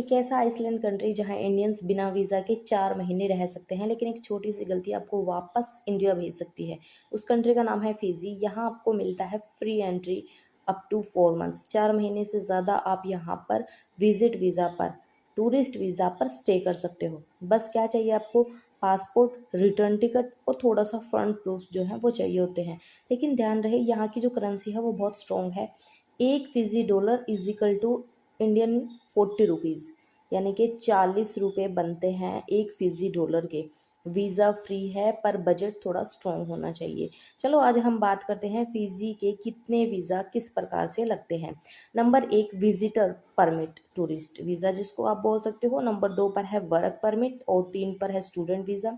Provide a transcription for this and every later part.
एक ऐसा Iceland country जहां इंडियंस बिना वीज़ा के 4 महीने रह सकते हैं, लेकिन एक छोटी सी गलती आपको वापस इंडिया भेज सकती है। उस कंट्री का नाम है फिजी। यहाँ आपको मिलता है free entry up to 4 months. 4 महीने से ज़्यादा आप यहाँ पर विजिट वीज़ा पर, टूरिस्ट वीज़ा पर स्टे कर सकते हो। बस क्या चाहिए आपको? पासपोर्ट, रिटर्न टिकट और थोड़ा सा फ्रंट प्रूफ जो है वो चाहिए होते हैं। लेकिन ध्यान रहे, यहाँ की जो करेंसी है वो बहुत स्ट्रॉन्ग है। एक Fiji dollar is equal to Indian 40 rupees, यानी कि 40 रुपये बनते हैं एक फिजी डॉलर के। वीज़ा फ्री है पर बजट थोड़ा स्ट्रॉन्ग होना चाहिए। चलो आज हम बात करते हैं फिजी के कितने वीज़ा किस प्रकार से लगते हैं। Number 1, visitor permit, tourist visa जिसको आप बोल सकते हो। नंबर 2 पर है वर्क परमिट और 3 पर है स्टूडेंट वीज़ा।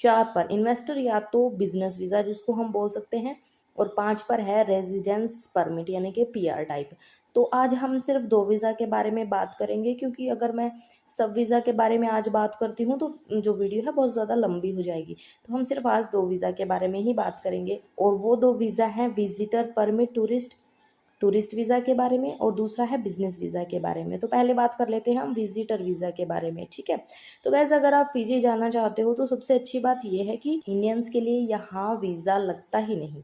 4 पर इन्वेस्टर या तो बिजनेस वीज़ा जिसको हम बोल सकते हैं। और 5 पर है रेजिडेंस परमिट यानी कि पीआर टाइप। तो आज हम सिर्फ 2 वीज़ा के बारे में बात करेंगे, क्योंकि अगर मैं सब वीज़ा के बारे में आज बात करती हूँ तो जो वीडियो है बहुत ज़्यादा लंबी हो जाएगी। तो हम सिर्फ आज 2 वीज़ा के बारे में ही बात करेंगे, और वो 2 वीज़ा हैं विजिटर परमिट टूरिस्ट वीज़ा के बारे में, और दूसरा है बिजनेस वीज़ा के बारे में। तो पहले बात कर लेते हैं हम विजिटर वीज़ा के बारे में, ठीक है। तो वैसे अगर आप फिजी जाना चाहते हो तो सबसे अच्छी बात यह है कि इंडियंस के लिए यहाँ वीज़ा लगता ही नहीं।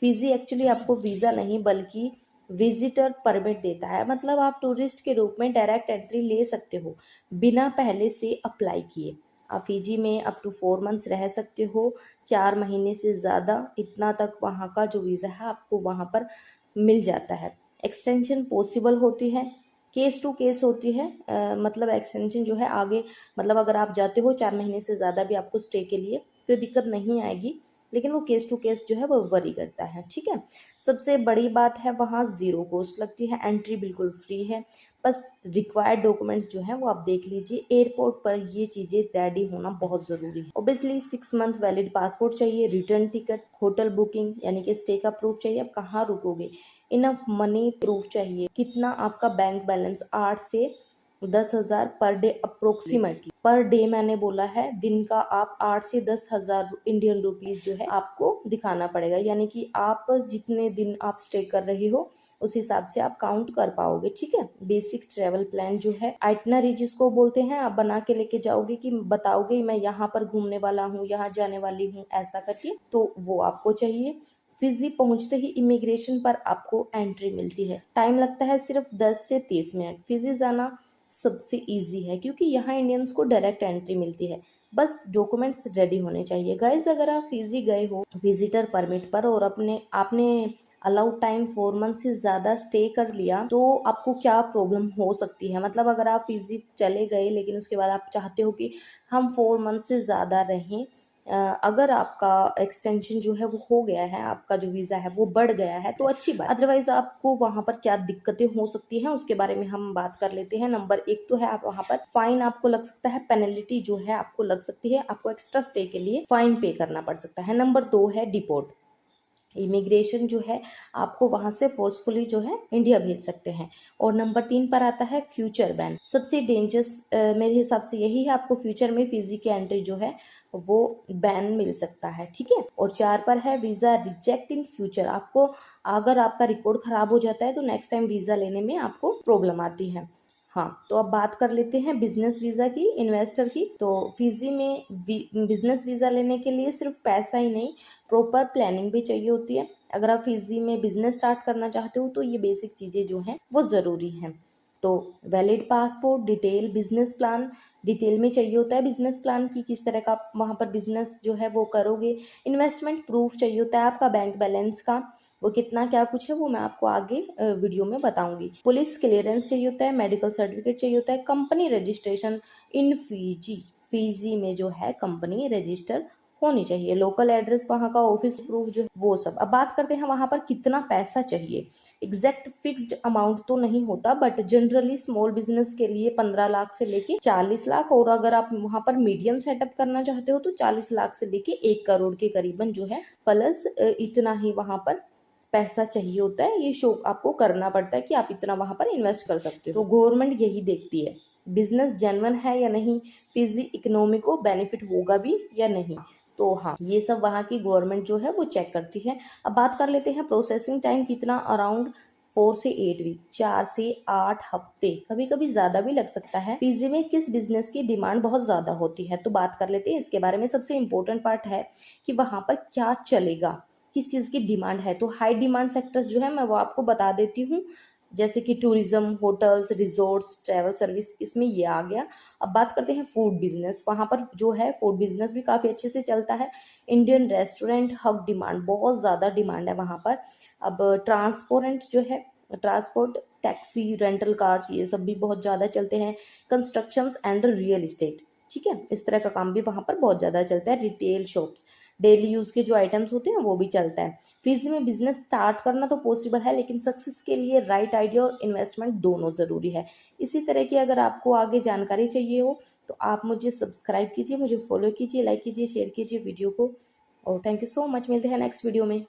फिजी एक्चुअली आपको वीज़ा नहीं बल्कि विजिटर परमिट देता है। मतलब आप टूरिस्ट के रूप में डायरेक्ट एंट्री ले सकते हो बिना पहले से अप्लाई किए। आप फिजी में अप टू 4 मंथ्स रह सकते हो। 4 महीने से ज़्यादा, इतना तक वहाँ का जो वीज़ा है आपको वहाँ पर मिल जाता है। एक्सटेंशन पॉसिबल होती है, केस टू केस होती है। मतलब एक्सटेंशन जो है आगे, मतलब अगर आप जाते हो 4 महीने से ज़्यादा भी आपको स्टे के लिए तो दिक्कत नहीं आएगी, लेकिन वो केस टू केस जो है वो वरी करता है, ठीक है। सबसे बड़ी बात है वहाँ ज़ीरो कॉस्ट लगती है, एंट्री बिल्कुल फ्री है। बस रिक्वायर्ड डॉक्यूमेंट्स जो हैं वो आप देख लीजिए। एयरपोर्ट पर ये चीज़ें रेडी होना बहुत ज़रूरी है। ओबियसली 6 मंथ वैलिड पासपोर्ट चाहिए, रिटर्न टिकट, होटल बुकिंग यानी कि स्टे का प्रूफ चाहिए, आप कहाँ रुकोगे, इनफ मनी प्रूफ चाहिए, कितना आपका बैंक बैलेंस, 8 से 10 हज़ार per day approximately. Per day मैंने बोला है, दिन का आप 8 से 10 हज़ार इंडियन रुपीज़ जो है आपको दिखाना पड़ेगा, यानी कि आप जितने दिन आप स्टे कर रही हो उस हिसाब से आप काउंट कर पाओगे, ठीक है। बेसिक ट्रेवल प्लान जो है, आइटनरी जिसको बोलते हैं, आप बना के लेके जाओगे कि बताओगे मैं यहाँ पर घूमने वाला हूँ, यहाँ जाने वाली हूँ, ऐसा करके, तो वो आपको चाहिए। फिजी पहुंचते ही इमिग्रेशन पर आपको एंट्री मिलती है। टाइम लगता है सिर्फ 10 से 30 मिनट। फिजी जाना सबसे इजी है क्योंकि यहाँ इंडियंस को डायरेक्ट एंट्री मिलती है। बस डॉक्यूमेंट्स रेडी होने चाहिए। गाइज अगर आप फिजी गए हो विजिटर परमिट पर और आपने अलाउड टाइम 4 मंथ से ज़्यादा स्टे कर लिया, तो आपको क्या प्रॉब्लम हो सकती है। मतलब अगर आप फिजी चले गए लेकिन उसके बाद आप चाहते हो कि हम 4 मंथ से ज़्यादा रहें, अगर आपका एक्सटेंशन जो है वो हो गया है, आपका जो वीज़ा है वो बढ़ गया है, तो अच्छी बात। अदरवाइज आपको वहाँ पर क्या दिक्कतें हो सकती हैं उसके बारे में हम बात कर लेते हैं। नंबर 1 तो है, आप वहाँ पर फाइन आपको लग सकता है, पेनल्टी जो है आपको लग सकती है, आपको एक्स्ट्रा स्टे के लिए फाइन पे करना पड़ सकता है। नंबर 2 है डिपोर्ट, इमिग्रेशन जो है आपको वहां से फोर्सफुली जो है इंडिया भेज सकते हैं। और नंबर 3 पर आता है फ्यूचर बैन। सबसे डेंजरस मेरे हिसाब से यही है, आपको फ्यूचर में फिजी की एंट्री जो है वो बैन मिल सकता है, ठीक है। और 4 पर है वीज़ा रिजेक्ट इन फ्यूचर। आपको अगर आपका रिकॉर्ड खराब हो जाता है तो नेक्स्ट टाइम वीज़ा लेने में आपको प्रॉब्लम आती है। हाँ, तो अब बात कर लेते हैं बिजनेस वीज़ा की, इन्वेस्टर की। तो फिजी में बिजनेस वीज़ा लेने के लिए सिर्फ पैसा ही नहीं, प्रॉपर प्लानिंग भी चाहिए होती है। अगर आप फिजी में बिजनेस स्टार्ट करना चाहते हो तो ये बेसिक चीज़ें जो हैं वो ज़रूरी हैं। तो valid passport, detail business plan, detail में चाहिए होता है बिजनेस प्लान की किस तरह का आप वहाँ पर बिजनेस जो है वो करोगे। इन्वेस्टमेंट प्रूफ चाहिए होता है आपका बैंक बैलेंस का, वो कितना क्या कुछ है वो मैं आपको आगे वीडियो में बताऊंगी। पुलिस क्लियरेंस चाहिए होता है, मेडिकल सर्टिफिकेट चाहिए होता है, company registration in Fiji, Fiji में जो है कंपनी रजिस्टर होनी चाहिए, लोकल एड्रेस, वहाँ का ऑफिस प्रूफ जो है वो सब। अब बात करते हैं वहाँ पर कितना पैसा चाहिए। एग्जैक्ट फिक्स्ड अमाउंट तो नहीं होता, बट जनरली स्मॉल बिजनेस के लिए 15 लाख से लेके 40 लाख, और अगर आप वहाँ पर मीडियम सेटअप करना चाहते हो तो 40 लाख से लेके 1 करोड़ के करीबन जो है, प्लस इतना ही वहाँ पर पैसा चाहिए होता है। ये शो आपको करना पड़ता है कि आप इतना वहाँ पर इन्वेस्ट कर सकते हो। तो गवर्नमेंट यही देखती है बिजनेस जेन्युइन है या नहीं, फिजी इकोनॉमी को बेनिफिट होगा भी या नहीं। तो हाँ, ये सब वहाँ की गवर्नमेंट जो है वो चेक करती है। अब बात कर लेते हैं प्रोसेसिंग टाइम कितना, अराउंड 4 से 8 वीक, 4 से 8 हफ्ते, कभी कभी ज़्यादा भी लग सकता है। फिजी में किस बिजनेस की डिमांड बहुत ज़्यादा होती है, तो बात कर लेते हैं इसके बारे में। सबसे इम्पोर्टेंट पार्ट है कि वहाँ पर क्या चलेगा, किस चीज़ की डिमांड है। तो हाई डिमांड सेक्टर्स जो है मैं वो आपको बता देती हूँ, जैसे कि tourism, hotels, resorts, travel service, इसमें ये आ गया। अब बात करते हैं फूड बिजनेस। वहाँ पर जो है फूड बिजनेस भी काफ़ी अच्छे से चलता है। इंडियन रेस्टोरेंट हब डिमांड, बहुत ज़्यादा डिमांड है वहाँ पर। अब ट्रांसपोर्ट जो है, ट्रांसपोर्ट, टैक्सी, रेंटल कार्स, ये सब भी बहुत ज़्यादा चलते हैं। कंस्ट्रक्शंस एंड रियल इस्टेट, ठीक है, इस तरह का काम भी वहाँ पर बहुत ज़्यादा चलता है। रिटेल शॉप्स, डेली यूज़ के जो आइटम्स होते हैं वो भी चलता है। फिजी में बिजनेस स्टार्ट करना तो पॉसिबल है, लेकिन सक्सेस के लिए राइट आइडिया और इन्वेस्टमेंट दोनों ज़रूरी है। इसी तरह की अगर आपको आगे जानकारी चाहिए हो तो आप मुझे सब्सक्राइब कीजिए, मुझे फॉलो कीजिए, लाइक कीजिए, शेयर कीजिए वीडियो को। और थैंक यू सो मच, मिलते हैं नेक्स्ट वीडियो में।